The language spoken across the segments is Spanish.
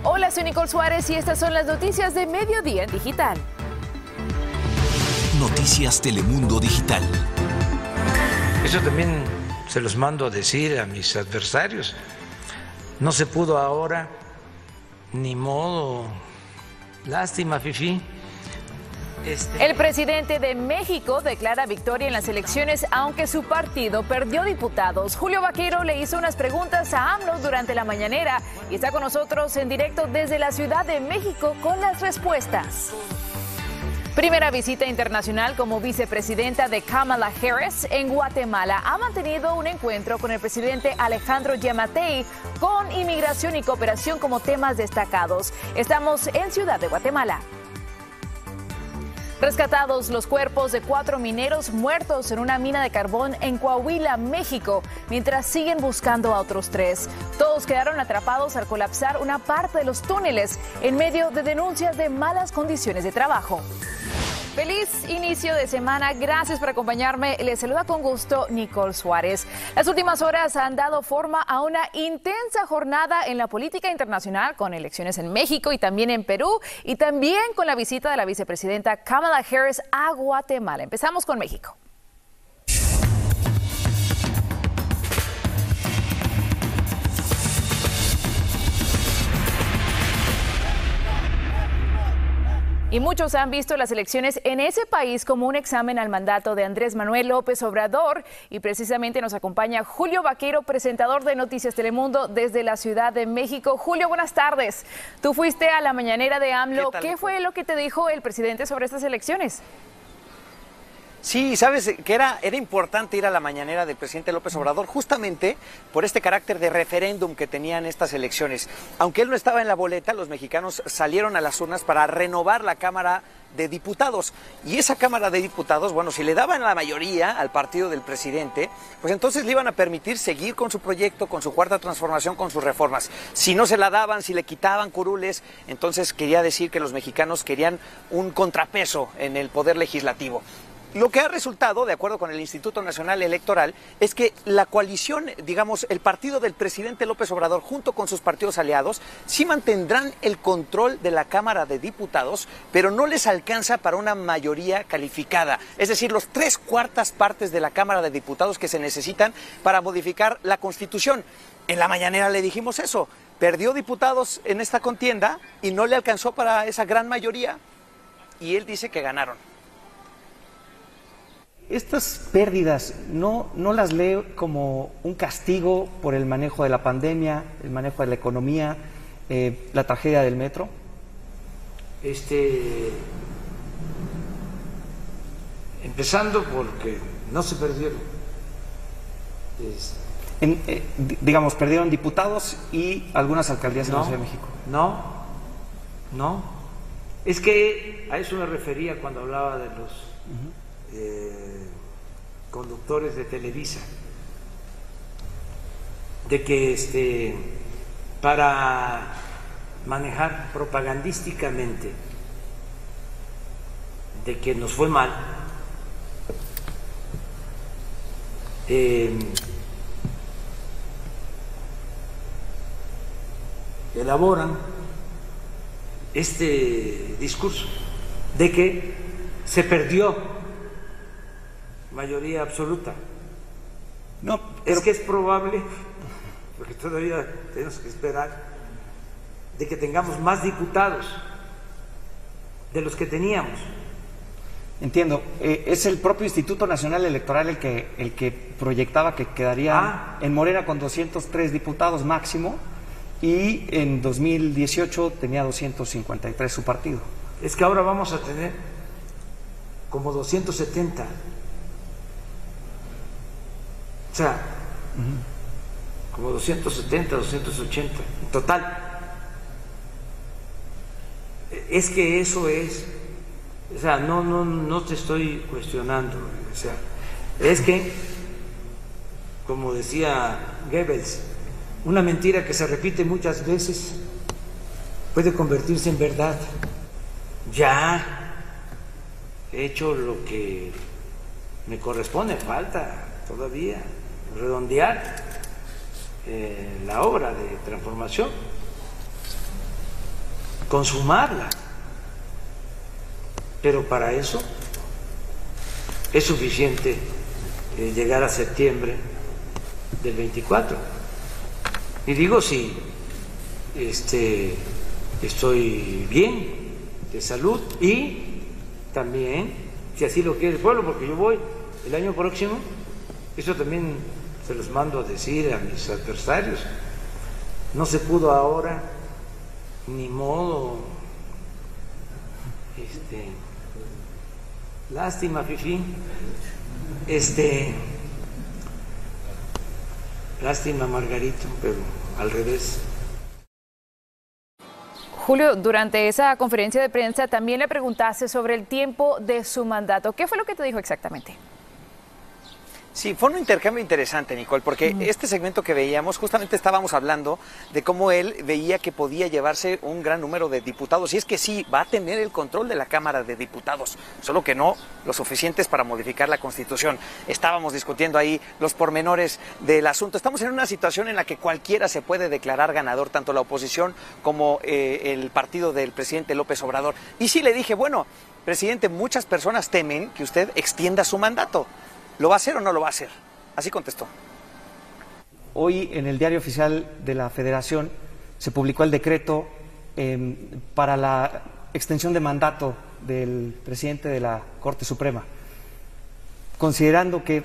Hola, soy Nicole Suárez y estas son las noticias de Mediodía en Digital. Noticias Telemundo Digital. Eso también se los mando a decir a mis adversarios. No se pudo ahora, ni modo. Lástima, Fifi. El presidente de México declara victoria en las elecciones, aunque su partido perdió diputados. Julio Vaquero le hizo unas preguntas a AMLO durante la mañanera y está con nosotros en directo desde la Ciudad de México con las respuestas. Primera visita internacional como vicepresidenta de Kamala Harris en Guatemala. Ha mantenido un encuentro con el presidente Alejandro Yamatei con inmigración y cooperación como temas destacados. Estamos en Ciudad de Guatemala. Rescatados los cuerpos de 4 mineros muertos en una mina de carbón en Coahuila, México, mientras siguen buscando a otros 3. Todos quedaron atrapados al colapsar una parte de los túneles en medio de denuncias de malas condiciones de trabajo. Feliz inicio de semana, gracias por acompañarme. Les saluda con gusto Nicole Suárez. Las últimas horas han dado forma a una intensa jornada en la política internacional con elecciones en México y también en Perú y también con la visita de la vicepresidenta Kamala Harris a Guatemala. Empezamos con México. Y muchos han visto las elecciones en ese país como un examen al mandato de Andrés Manuel López Obrador. Y precisamente nos acompaña Julio Vaquero, presentador de Noticias Telemundo desde la Ciudad de México. Julio, buenas tardes. Tú fuiste a la mañanera de AMLO. ¿Qué fue lo que te dijo el presidente sobre estas elecciones? Sí, sabes que era importante ir a la mañanera del presidente López Obrador justamente por este carácter de referéndum que tenían estas elecciones. Aunque él no estaba en la boleta, los mexicanos salieron a las urnas para renovar la Cámara de Diputados. Y esa Cámara de Diputados, bueno, si le daban la mayoría al partido del presidente, pues entonces le iban a permitir seguir con su proyecto, con su cuarta transformación, con sus reformas. Si no se la daban, si le quitaban curules, entonces quería decir que los mexicanos querían un contrapeso en el poder legislativo. Lo que ha resultado, de acuerdo con el Instituto Nacional Electoral, es que la coalición, digamos, el partido del presidente López Obrador, junto con sus partidos aliados, sí mantendrán el control de la Cámara de Diputados, pero no les alcanza para una mayoría calificada. Es decir, los 3/4 partes de la Cámara de Diputados que se necesitan para modificar la Constitución. En la mañanera le dijimos eso. Perdió diputados en esta contienda y no le alcanzó para esa gran mayoría. Y él dice que ganaron. Estas pérdidas no las leo como un castigo por el manejo de la pandemia, el manejo de la economía, la tragedia del metro. Empezando porque no se perdieron. Digamos, perdieron diputados y algunas alcaldías en la Ciudad de México. No. Es que a eso me refería cuando hablaba de los conductores de Televisa, de que para manejar propagandísticamente de que nos fue mal, elaboran este discurso de que se perdió mayoría absoluta. No, es que es probable, porque todavía tenemos que esperar, de que tengamos más diputados de los que teníamos. Entiendo, es el propio Instituto Nacional Electoral el que proyectaba que quedaría en Morena con 203 diputados máximo y en 2018 tenía 253 su partido. Es que ahora vamos a tener como 270. O sea, como 270, 280 en total. Es que eso es, o sea, no te estoy cuestionando, o sea, es que, como decía Goebbels, una mentira que se repite muchas veces puede convertirse en verdad. Ya he hecho lo que me corresponde, falta todavía redondear la obra de transformación. consumarla. Pero para eso es suficiente llegar a septiembre del 24. Y digo, si estoy bien de salud y también, si así lo quiere el pueblo, porque yo voy el año próximo, eso también se los mando a decir a mis adversarios, no se pudo ahora, ni modo, lástima, Fifi, lástima, Margarito, pero al revés. Julio, durante esa conferencia de prensa también le preguntaste sobre el tiempo de su mandato. ¿Qué fue lo que te dijo exactamente? Sí, fue un intercambio interesante, Nicole, porque este segmento que veíamos, justamente estábamos hablando de cómo él veía que podía llevarse un gran número de diputados, y es que sí, va a tener el control de la Cámara de Diputados, solo que no lo suficientes para modificar la Constitución. Estábamos discutiendo ahí los pormenores del asunto. Estamos en una situación en la que cualquiera se puede declarar ganador, tanto la oposición como el partido del presidente López Obrador. Y sí le dije, bueno, presidente, muchas personas temen que usted extienda su mandato. ¿Lo va a hacer o no lo va a hacer? Así contestó. Hoy en el Diario Oficial de la Federación se publicó el decreto para la extensión de mandato del presidente de la Corte Suprema. Considerando que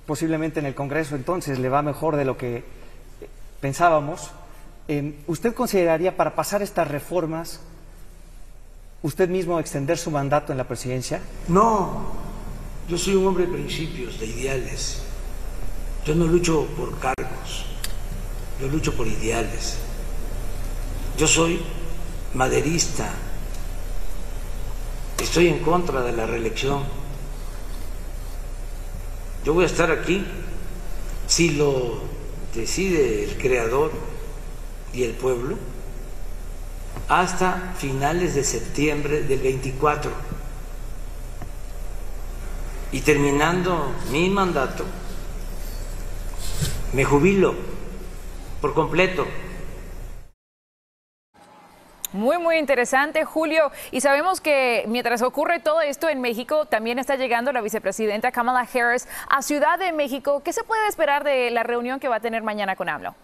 posiblemente en el Congreso entonces le va mejor de lo que pensábamos, ¿usted consideraría, para pasar estas reformas, usted mismo extender su mandato en la presidencia? No. Yo soy un hombre de principios, de ideales. Yo no lucho por cargos, yo lucho por ideales. Yo soy maderista, estoy en contra de la reelección. Yo voy a estar aquí si lo decide el Creador y el pueblo hasta finales de septiembre del 24. Y terminando mi mandato, me jubilo por completo. Muy interesante, Julio. Y sabemos que mientras ocurre todo esto en México, también está llegando la vicepresidenta Kamala Harris a Ciudad de México. ¿Qué se puede esperar de la reunión que va a tener mañana con AMLO?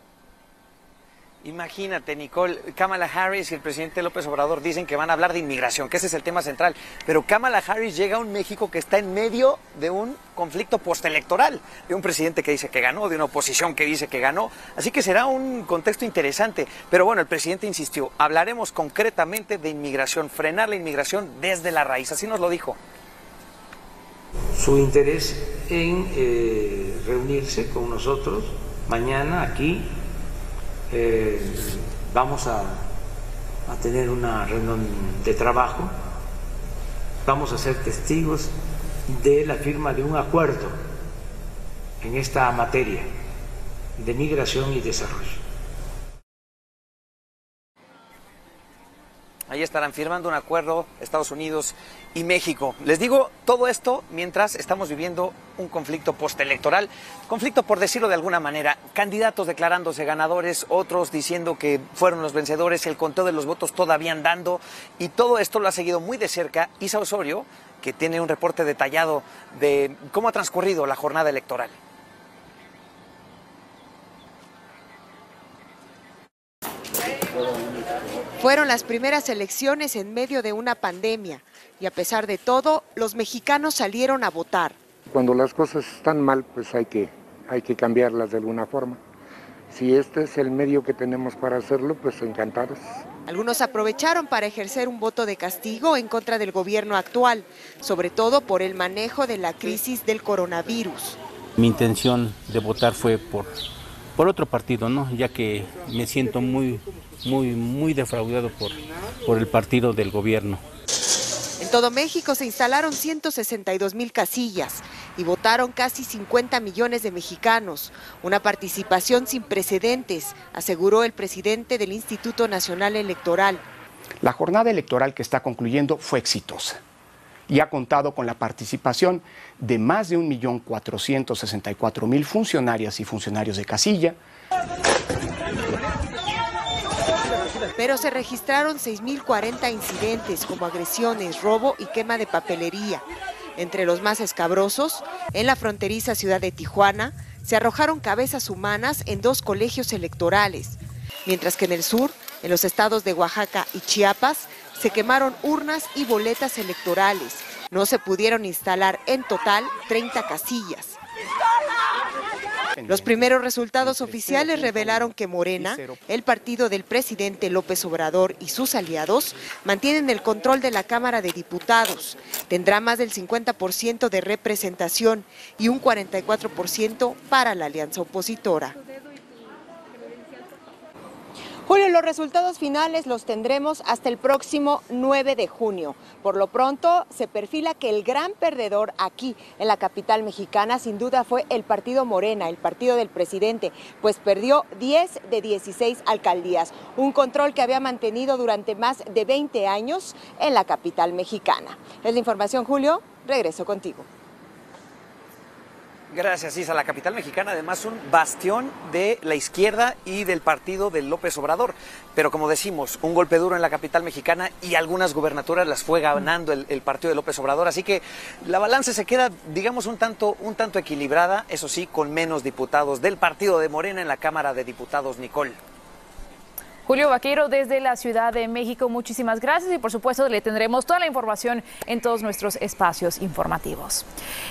Imagínate, Nicole, Kamala Harris y el presidente López Obrador dicen que van a hablar de inmigración, que ese es el tema central, pero Kamala Harris llega a un México que está en medio de un conflicto postelectoral, de un presidente que dice que ganó, de una oposición que dice que ganó, así que será un contexto interesante. Pero bueno, el presidente insistió, hablaremos concretamente de inmigración, frenar la inmigración desde la raíz, así nos lo dijo. Su interés en reunirse con nosotros mañana aquí. Vamos a tener una reunión de trabajo, vamos a ser testigos de la firma de un acuerdo en esta materia de migración y desarrollo. Ahí estarán firmando un acuerdo Estados Unidos y México. Les digo todo esto mientras estamos viviendo un conflicto postelectoral, conflicto por decirlo de alguna manera, candidatos declarándose ganadores, otros diciendo que fueron los vencedores, el conteo de los votos todavía andando, y todo esto lo ha seguido muy de cerca Isa Osorio, que tiene un reporte detallado de cómo ha transcurrido la jornada electoral. Fueron las primeras elecciones en medio de una pandemia y a pesar de todo, los mexicanos salieron a votar. Cuando las cosas están mal, pues hay que cambiarlas de alguna forma. Si este es el medio que tenemos para hacerlo, pues encantados. Algunos aprovecharon para ejercer un voto de castigo en contra del gobierno actual, sobre todo por el manejo de la crisis del coronavirus. Mi intención de votar fue por otro partido, ¿no? Ya que me siento muy defraudado por el partido del gobierno. En todo México se instalaron 162,000 casillas y votaron casi 50 millones de mexicanos, una participación sin precedentes, aseguró el presidente del Instituto Nacional Electoral. La jornada electoral que está concluyendo fue exitosa y ha contado con la participación de más de 1.464.000 funcionarias y funcionarios de casilla. pero se registraron 6.040 incidentes como agresiones, robo y quema de papelería. Entre los más escabrosos, en la fronteriza ciudad de Tijuana, se arrojaron cabezas humanas en 2 colegios electorales, mientras que en el sur, en los estados de Oaxaca y Chiapas, se quemaron urnas y boletas electorales. No se pudieron instalar en total 30 casillas. Los primeros resultados oficiales revelaron que Morena, el partido del presidente López Obrador y sus aliados, mantienen el control de la Cámara de Diputados. Tendrá más del 50% de representación y un 44% para la alianza opositora. Julio, los resultados finales los tendremos hasta el próximo 9 de junio. Por lo pronto, se perfila que el gran perdedor aquí en la capital mexicana sin duda fue el partido Morena, el partido del presidente, pues perdió 10 de 16 alcaldías, un control que había mantenido durante más de 20 años en la capital mexicana. Es la información, Julio. Regreso contigo. Gracias, Isa. La capital mexicana, además, un bastión de la izquierda y del partido de López Obrador. Pero como decimos, un golpe duro en la capital mexicana y algunas gubernaturas las fue ganando el partido de López Obrador. Así que la balanza se queda, digamos, un tanto equilibrada, eso sí, con menos diputados del partido de Morena en la Cámara de Diputados, Nicole. Julio Vaquero desde la Ciudad de México, muchísimas gracias y por supuesto le tendremos toda la información en todos nuestros espacios informativos.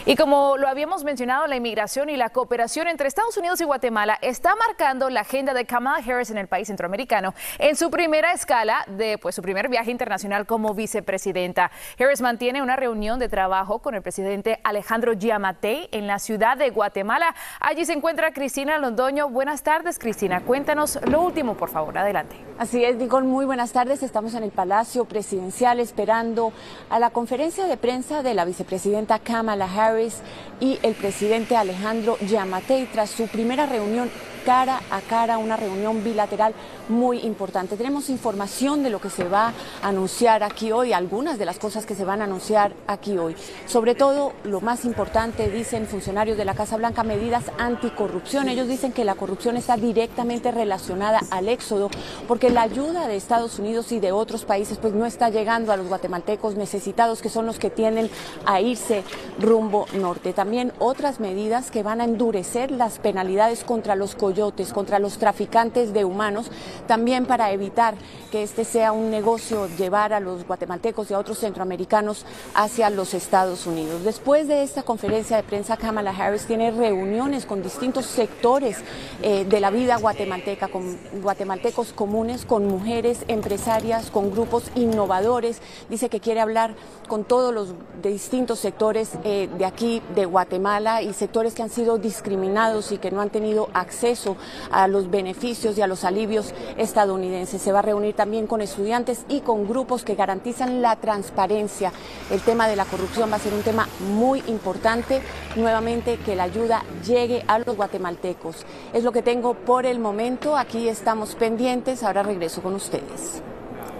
Y como lo habíamos mencionado, la inmigración y la cooperación entre Estados Unidos y Guatemala está marcando la agenda de Kamala Harris en el país centroamericano en su primera escala de su primer viaje internacional como vicepresidenta. Harris mantiene una reunión de trabajo con el presidente Alejandro Giammattei en la ciudad de Guatemala. Allí se encuentra Cristina Londoño. Buenas tardes, Cristina. Cuéntanos lo último, por favor. Adelante. Así es, Nicole, muy buenas tardes. Estamos en el Palacio Presidencial esperando a la conferencia de prensa de la vicepresidenta Kamala Harris y el presidente Alejandro Giammattei tras su primera reunión cara a cara, una reunión bilateral muy importante. Tenemos información de lo que se va a anunciar aquí hoy, algunas de las cosas que se van a anunciar aquí hoy. Sobre todo, lo más importante, dicen funcionarios de la Casa Blanca, medidas anticorrupción. Ellos dicen que la corrupción está directamente relacionada al éxodo, porque la ayuda de Estados Unidos y de otros países pues no está llegando a los guatemaltecos necesitados, que son los que tienden a irse rumbo norte. También otras medidas que van a endurecer las penalidades contra los coyotes, contra los traficantes de humanos, también para evitar que este sea un negocio, llevar a los guatemaltecos y a otros centroamericanos hacia los Estados Unidos. Después de esta conferencia de prensa, Kamala Harris tiene reuniones con distintos sectores de la vida guatemalteca, con guatemaltecos comunes, con mujeres empresarias, con grupos innovadores. Dice que quiere hablar con todos los distintos sectores de aquí, de Guatemala, y sectores que han sido discriminados y que no han tenido acceso a los beneficios y a los alivios estadounidenses. Se va a reunir también con estudiantes y con grupos que garantizan la transparencia. El tema de la corrupción va a ser un tema muy importante. Nuevamente, que la ayuda llegue a los guatemaltecos. Es lo que tengo por el momento. Aquí estamos pendientes. Ahora regreso con ustedes.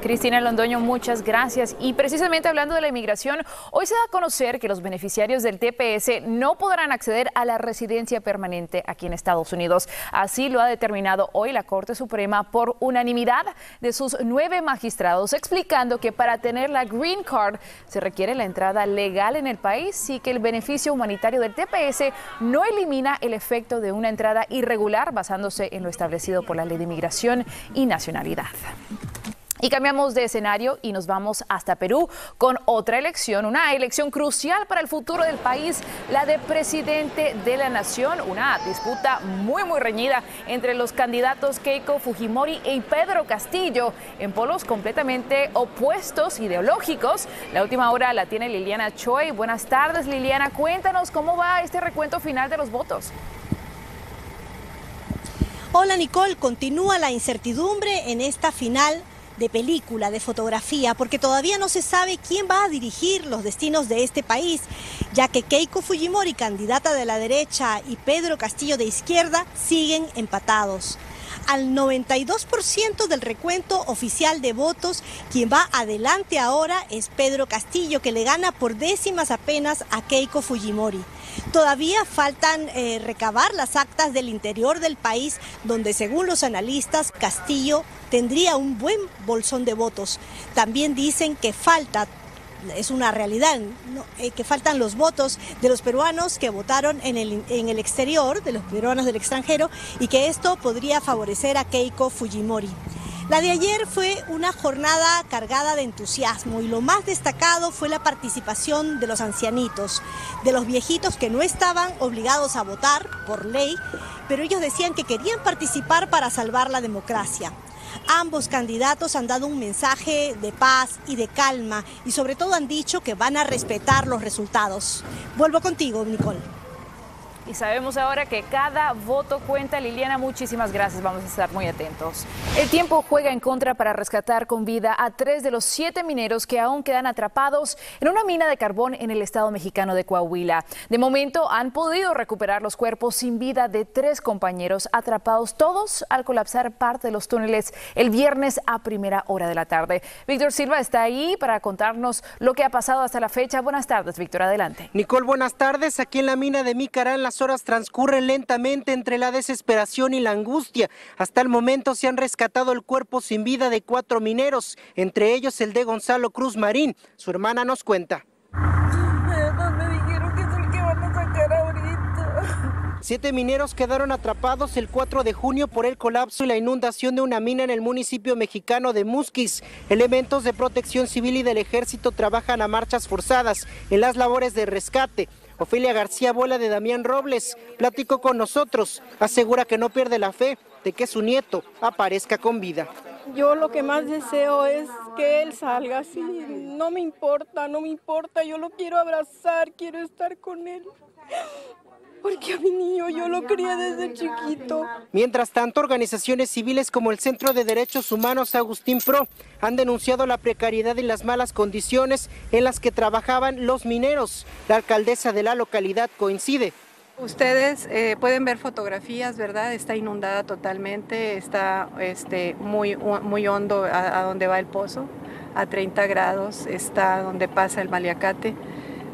Cristina Londoño, muchas gracias. Y precisamente hablando de la inmigración, hoy se da a conocer que los beneficiarios del TPS no podrán acceder a la residencia permanente aquí en Estados Unidos. Así lo ha determinado hoy la Corte Suprema por unanimidad de sus 9 magistrados, explicando que para tener la Green Card se requiere la entrada legal en el país y que el beneficio humanitario del TPS no elimina el efecto de una entrada irregular basándose en lo establecido por la Ley de Inmigración y Nacionalidad. Y cambiamos de escenario y nos vamos hasta Perú con otra elección, una elección crucial para el futuro del país, la de presidente de la nación, una disputa muy reñida entre los candidatos Keiko Fujimori y Pedro Castillo, en polos completamente opuestos ideológicos. La última hora la tiene Liliana Choi. Buenas tardes, Liliana, cuéntanos cómo va este recuento final de los votos. Hola Nicole, continúa la incertidumbre en esta final de película, de fotografía, porque todavía no se sabe quién va a dirigir los destinos de este país, ya que Keiko Fujimori, candidata de la derecha, y Pedro Castillo de izquierda siguen empatados. al 92% del recuento oficial de votos. Quien va adelante ahora es Pedro Castillo, que le gana por décimas apenas a Keiko Fujimori. Todavía faltan recabar las actas del interior del país, donde según los analistas Castillo tendría un buen bolsón de votos. También dicen que falta, es una realidad, ¿no? Que faltan los votos de los peruanos que votaron en el exterior, de los peruanos del extranjero, y que esto podría favorecer a Keiko Fujimori. La de ayer fue una jornada cargada de entusiasmo y lo más destacado fue la participación de los ancianitos, de los viejitos que no estaban obligados a votar por ley, pero ellos decían que querían participar para salvar la democracia. Ambos candidatos han dado un mensaje de paz y de calma y sobre todo han dicho que van a respetar los resultados. Vuelvo contigo, Nicole. Y sabemos ahora que cada voto cuenta. Liliana, muchísimas gracias. Vamos a estar muy atentos. El tiempo juega en contra para rescatar con vida a 3 de los 7 mineros que aún quedan atrapados en una mina de carbón en el estado mexicano de Coahuila. De momento han podido recuperar los cuerpos sin vida de 3 compañeros atrapados, todos al colapsar parte de los túneles el viernes a primera hora de la tarde. Víctor Silva está ahí para contarnos lo que ha pasado hasta la fecha. Buenas tardes, Víctor, adelante. Nicole, buenas tardes. Aquí en la mina de Micarán las horas transcurren lentamente entre la desesperación y la angustia. Hasta el momento se han rescatado el cuerpo sin vida de 4 mineros, entre ellos el de Gonzalo Cruz Marín. Su hermana nos cuenta. Me dijeron que es el que van a sacar ahorita. 7 mineros quedaron atrapados el 4 de junio por el colapso y la inundación de una mina en el municipio mexicano de Musquis. Elementos de protección civil y del ejército trabajan a marchas forzadas en las labores de rescate. Ofelia García, abuela de Damián Robles, platicó con nosotros. Asegura que no pierde la fe de que su nieto aparezca con vida. Yo lo que más deseo es que él salga así. No me importa, yo lo quiero abrazar, quiero estar con él. Porque a mi niño yo lo crié desde chiquito. Mientras tanto, organizaciones civiles como el Centro de Derechos Humanos Agustín Pro han denunciado la precariedad y las malas condiciones en las que trabajaban los mineros. La alcaldesa de la localidad coincide. Ustedes pueden ver fotografías, ¿verdad? Está inundada totalmente, está muy hondo a donde va el pozo, a 30 grados, está donde pasa el Maliacate.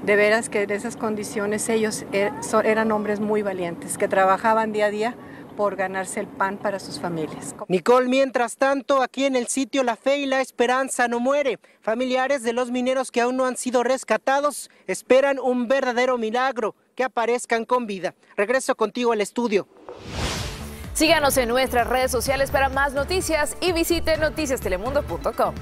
De veras que en esas condiciones ellos eran hombres muy valientes, que trabajaban día a día por ganarse el pan para sus familias. Nicole, mientras tanto, aquí en el sitio la fe y la esperanza no muere. Familiares de los mineros que aún no han sido rescatados esperan un verdadero milagro, que aparezcan con vida. Regreso contigo al estudio. Síganos en nuestras redes sociales para más noticias y visite noticiastelemundo.com.